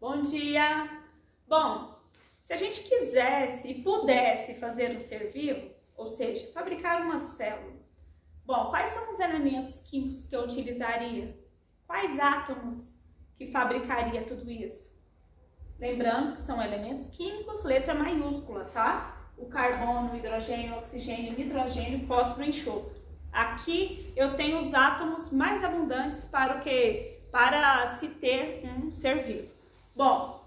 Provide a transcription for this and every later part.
Bom dia! Bom, se a gente quisesse e pudesse fazer um ser vivo, ou seja, fabricar uma célula, bom, quais são os elementos químicos que eu utilizaria? Quais átomos que fabricaria tudo isso? Lembrando que são elementos químicos, letra maiúscula, tá? O carbono, o hidrogênio, o oxigênio, o nitrogênio, fósforo e enxofre. Aqui eu tenho os átomos mais abundantes para o quê? Para se ter um ser vivo. Bom,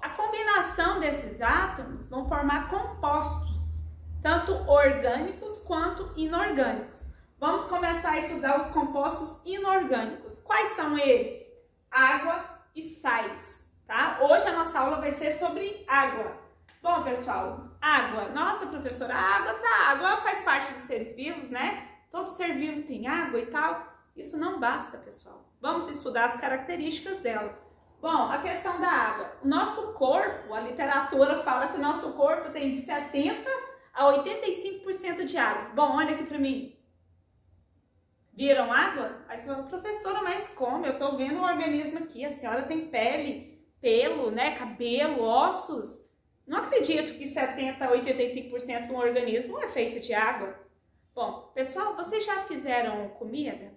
a combinação desses átomos vão formar compostos, tanto orgânicos quanto inorgânicos. Vamos começar a estudar os compostos inorgânicos. Quais são eles? Água e sais, tá? Hoje a nossa aula vai ser sobre água. Bom, pessoal, água. Nossa, professora, a água tá. A água faz parte dos seres vivos, né? Todo ser vivo tem água e tal. Isso não basta, pessoal. Vamos estudar as características dela. Bom, a questão da água. O nosso corpo, a literatura fala que o nosso corpo tem de 70% a 85% de água. Bom, olha aqui pra mim. Viram água? Aí você fala, professora, mas como? Eu tô vendo o organismo aqui. A senhora tem pele, pelo, né? Cabelo, ossos. Não acredito que 70% a 85% do organismo é feito de água. Bom, pessoal, vocês já fizeram comida?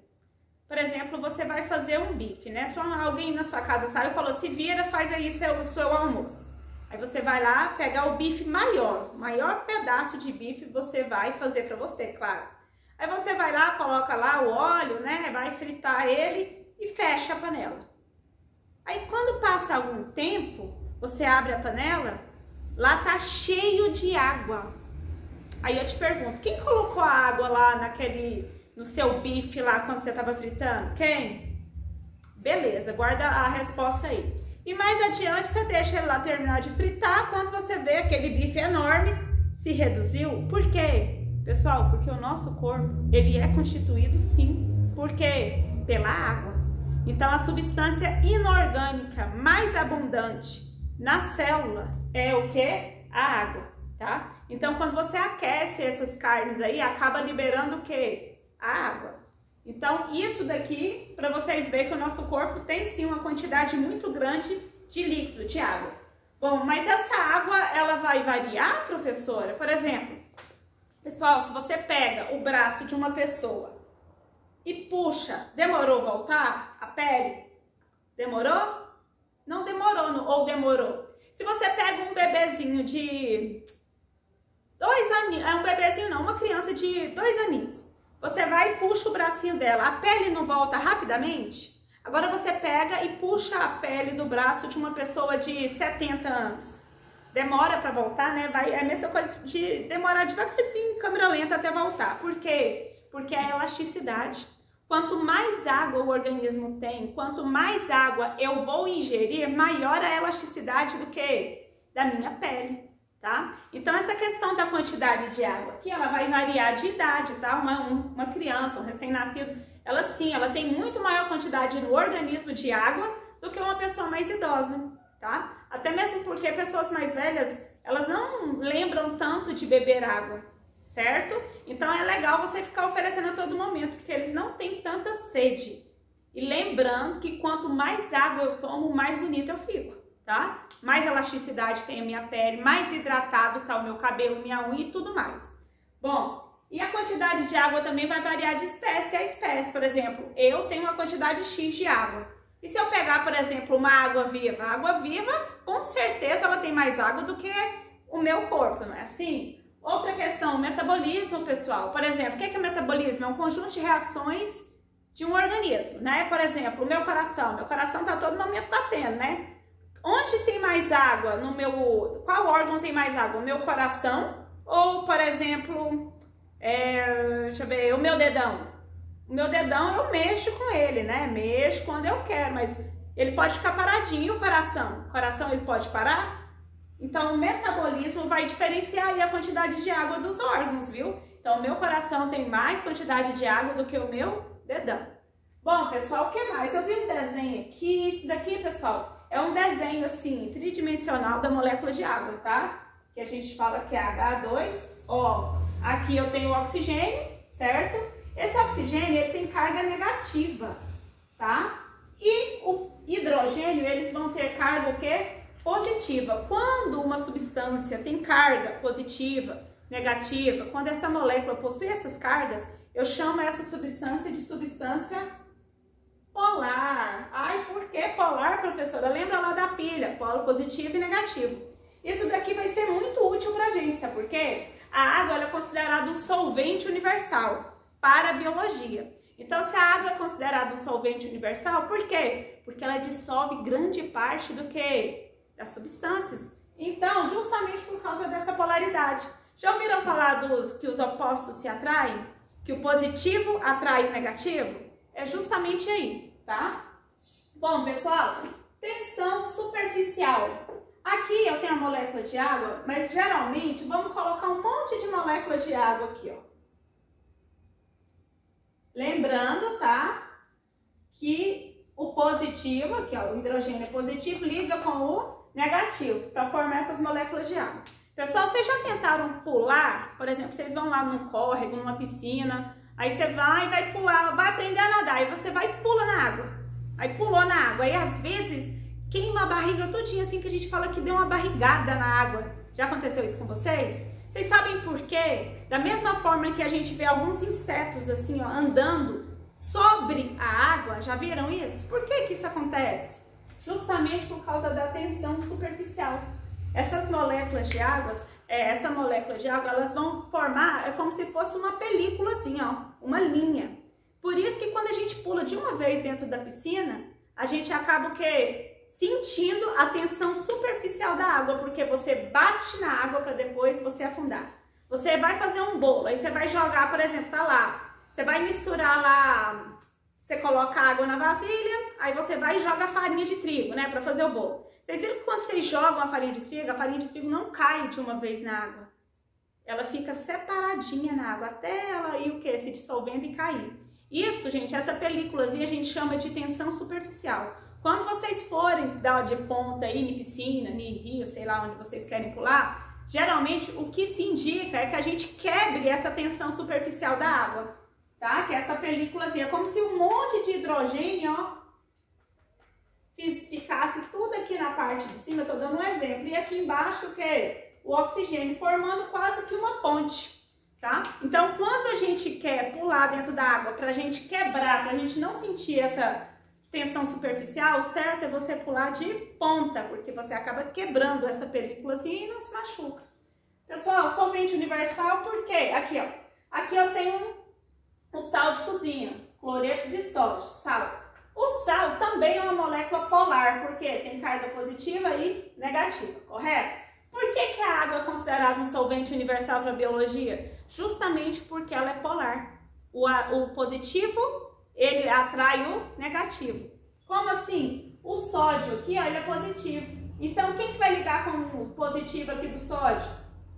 Por exemplo, você vai fazer um bife, né? Alguém na sua casa saiu e falou, se vira, faz aí o seu almoço. Aí você vai lá pegar o bife maior pedaço de bife você vai fazer pra você, claro. Aí você vai lá, coloca lá o óleo, né? Vai fritar ele e fecha a panela. Aí quando passa algum tempo, você abre a panela, lá tá cheio de água. Aí eu te pergunto, quem colocou a água lá no seu bife lá quando você estava fritando? Quem? Beleza, guarda a resposta aí. E mais adiante você deixa ele lá terminar de fritar, quando você vê aquele bife enorme se reduziu. Por quê? Pessoal, porque o nosso corpo, ele é constituído sim. Por quê? Pela água. Então a substância inorgânica mais abundante na célula é o quê? A água, tá? Então quando você aquece essas carnes aí, acaba liberando o quê? A água. Então isso daqui, para vocês verem que o nosso corpo tem sim uma quantidade muito grande de líquido, de água. Bom, mas essa água, ela vai variar, professora? Por exemplo, pessoal, se você pega o braço de uma pessoa e puxa, demorou voltar a pele? Demorou? Não demorou, ou demorou? Se você pega um bebezinho de 2 aninhos, um bebezinho não, uma criança de 2 aninhos, você vai e puxa o bracinho dela, a pele não volta rapidamente? Agora você pega e puxa a pele do braço de uma pessoa de 70 anos. Demora para voltar, né? É a mesma coisa de demorar devagarzinho, câmera lenta até voltar. Por quê? Porque é a elasticidade. Quanto mais água o organismo tem, quanto mais água eu vou ingerir, maior a elasticidade do que? Da minha pele, tá? Então essa questão da quantidade de água aqui, ela vai variar de idade, tá? Uma criança, um recém-nascido, ela tem muito maior quantidade no organismo de água do que uma pessoa mais idosa, tá? Até mesmo porque pessoas mais velhas, elas não lembram tanto de beber água, certo? Então é legal você ficar oferecendo a todo momento, porque eles não têm tanta sede. E lembrando que quanto mais água eu tomo, mais bonita eu fico, tá? Mais elasticidade tem a minha pele, mais hidratado tá o meu cabelo, minha unha e tudo mais. Bom, e a quantidade de água também vai variar de espécie a espécie. Por exemplo, eu tenho uma quantidade X de água. E se eu pegar, por exemplo, uma água viva? A água viva, com certeza, ela tem mais água do que o meu corpo, não é assim? Outra questão, o metabolismo, pessoal. Por exemplo, o que é o metabolismo? É um conjunto de reações de um organismo, né? Por exemplo, o meu coração tá todo momento batendo, né? Onde tem mais água qual órgão tem mais água? O meu coração ou, por exemplo, deixa eu ver, o meu dedão? O meu dedão eu mexo com ele, né? Mexo quando eu quero, mas ele pode ficar paradinho. E o coração? O coração ele pode parar? Então o metabolismo vai diferenciar aí a quantidade de água dos órgãos, viu? Então o meu coração tem mais quantidade de água do que o meu dedão. Bom, pessoal, o que mais? Eu vi um desenho aqui, isso daqui, pessoal, é um desenho assim, tridimensional da molécula de água, tá? Que a gente fala que é H2, ó, aqui eu tenho o oxigênio, certo? Esse oxigênio, ele tem carga negativa, tá? E o hidrogênio hidrogênio, eles vão ter carga o quê? Positiva. Quando uma substância tem carga positiva, negativa, quando essa molécula possui essas cargas, eu chamo essa substância de substância polar. Ai, por que polar, professora? Lembra lá da pilha, polo positivo e negativo. Isso daqui vai ser muito útil pra gente, sabe por quê? A água ela é considerada um solvente universal para a biologia. Então, se a água é considerada um solvente universal, por quê? Porque ela dissolve grande parte do que? Das substâncias. Então, justamente por causa dessa polaridade. Já ouviram falar que os opostos se atraem? Que o positivo atrai o negativo? É justamente aí, tá? Bom, pessoal, tensão superficial. Aqui eu tenho a molécula de água, mas geralmente vamos colocar um monte de molécula de água aqui, ó. Lembrando, tá? Que o positivo, aqui ó, o hidrogênio é positivo, liga com o negativo para formar essas moléculas de água. Pessoal, vocês já tentaram pular? Por exemplo, vocês vão lá num córrego, numa piscina, aí você vai pular, vai aprender a nadar, aí você vai e pula na água. Aí pulou na água, aí às vezes queima a barriga todinha, assim que a gente fala que deu uma barrigada na água. Já aconteceu isso com vocês? Vocês sabem por quê? Da mesma forma que a gente vê alguns insetos assim, ó, andando sobre a água, já viram isso? Por que que isso acontece? Justamente por causa da tensão superficial. Essas moléculas de água, essa molécula de água, elas vão formar, é como se fosse uma película assim, ó, uma linha. Por isso que quando a gente pula de uma vez dentro da piscina, a gente acaba o quê? Sentindo a tensão superficial da água, porque você bate na água para depois você afundar. Você vai fazer um bolo, aí você vai jogar, por exemplo, tá lá, você vai misturar lá, você coloca água na vasilha, aí você vai e joga farinha de trigo, né, para fazer o bolo. Vocês viram que quando vocês jogam a farinha de trigo não cai de uma vez na água. Ela fica separadinha na água, até ela ir o quê? Se dissolvendo e cair. Isso, gente, essa películazinha a gente chama de tensão superficial. Quando vocês forem dar de ponta aí em piscina, em rio, sei lá onde vocês querem pular, geralmente o que se indica é que a gente quebre essa tensão superficial da água, tá? Que é essa películazinha, como se um monte de hidrogênio, ó, ficasse tudo aqui na parte de cima, eu tô dando um exemplo, e aqui embaixo o que? O oxigênio, formando quase que uma ponte, tá? Então, quando a gente quer pular dentro da água, pra gente quebrar, pra gente não sentir essa tensão superficial, o certo é você pular de ponta, porque você acaba quebrando essa películazinha e não se machuca. Pessoal, solvente universal, por quê? Aqui, ó. Aqui eu tenho o sal de cozinha, cloreto de sódio, sal. O sal também é uma molécula polar, porque tem carga positiva e negativa, correto? Por que que a água é considerada um solvente universal para a biologia? Justamente porque ela é polar. O positivo, ele atrai o negativo. Como assim? O sódio aqui, ó, ele é positivo. Então, quem que vai ligar com o positivo aqui do sódio?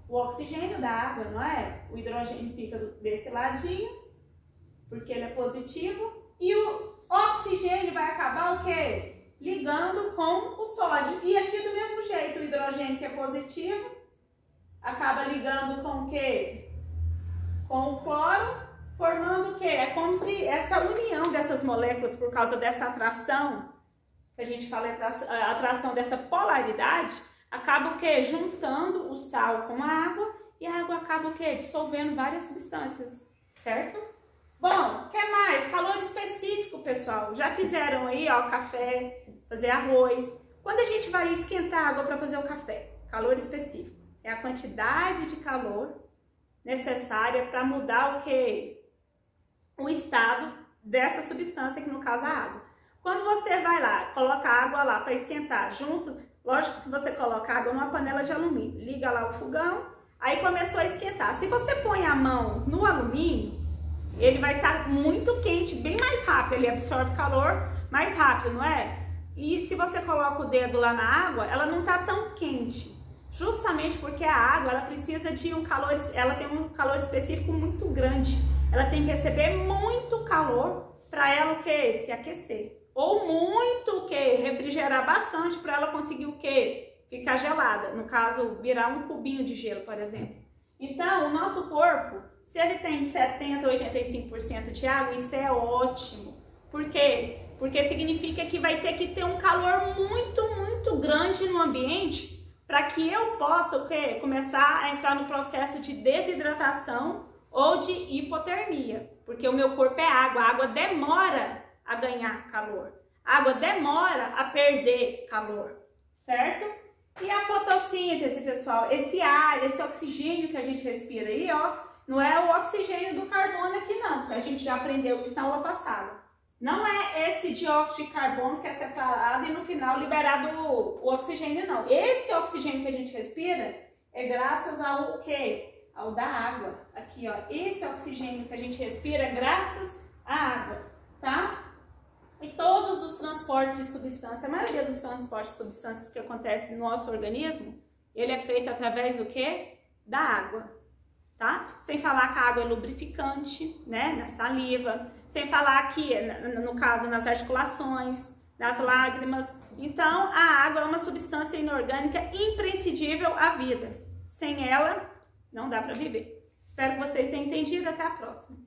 O oxigênio da água, não é? O hidrogênio fica desse ladinho, porque ele é positivo. E o oxigênio vai acabar o quê? Ligando com o sódio. E aqui do mesmo jeito, o hidrogênio que é positivo, acaba ligando com o quê? Com o cloro, formando o quê? É como se essa união dessas moléculas, por causa dessa atração, que a gente fala a atração dessa polaridade, acaba o quê? Juntando o sal com a água, e a água acaba o quê? Dissolvendo várias substâncias, certo? Bom, o que mais? Calor específico, pessoal. Já fizeram aí, ó, café, fazer arroz. Quando a gente vai esquentar água para fazer o café, calor específico, é a quantidade de calor necessária para mudar o quê? O estado dessa substância, que no caso é a água. Quando você vai lá, coloca a água lá para esquentar, junto, lógico que você coloca a água numa panela de alumínio, liga lá o fogão, aí começou a esquentar. Se você põe a mão no alumínio, ele vai estar muito quente, bem mais rápido, ele absorve calor mais rápido, não é? E se você coloca o dedo lá na água, ela não está tão quente, justamente porque a água, ela precisa de um calor, ela tem um calor específico muito grande, ela tem que receber muito calor para ela o que? Se aquecer, ou muito o que? Refrigerar bastante para ela conseguir o que? Ficar gelada, no caso, virar um cubinho de gelo, por exemplo. Então, o nosso corpo, se ele tem 70% ou 85% de água, isso é ótimo, porque Porque significa que vai ter que ter um calor muito grande no ambiente para que eu possa o quê? Começar a entrar no processo de desidratação ou de hipotermia, porque o meu corpo é água, a água demora a ganhar calor, a água demora a perder calor, certo? E a fotossíntese, pessoal, esse ar, esse oxigênio que a gente respira aí, ó, não é o oxigênio do carbono aqui não, a gente já aprendeu isso na aula passada. Não é esse dióxido de carbono que é separado e no final liberado o oxigênio, não. Esse oxigênio que a gente respira é graças ao quê? Ao da água. Aqui, ó, esse oxigênio que a gente respira é graças à água, tá? E todos os transportes de substância, a maioria dos transportes de substâncias que acontecem no nosso organismo, ele é feito através do quê? Da água. Tá? Sem falar que a água é lubrificante, né, na saliva, sem falar que, no caso, nas articulações, nas lágrimas. Então, a água é uma substância inorgânica imprescindível à vida. Sem ela, não dá para viver. Espero que vocês tenham entendido. Até a próxima.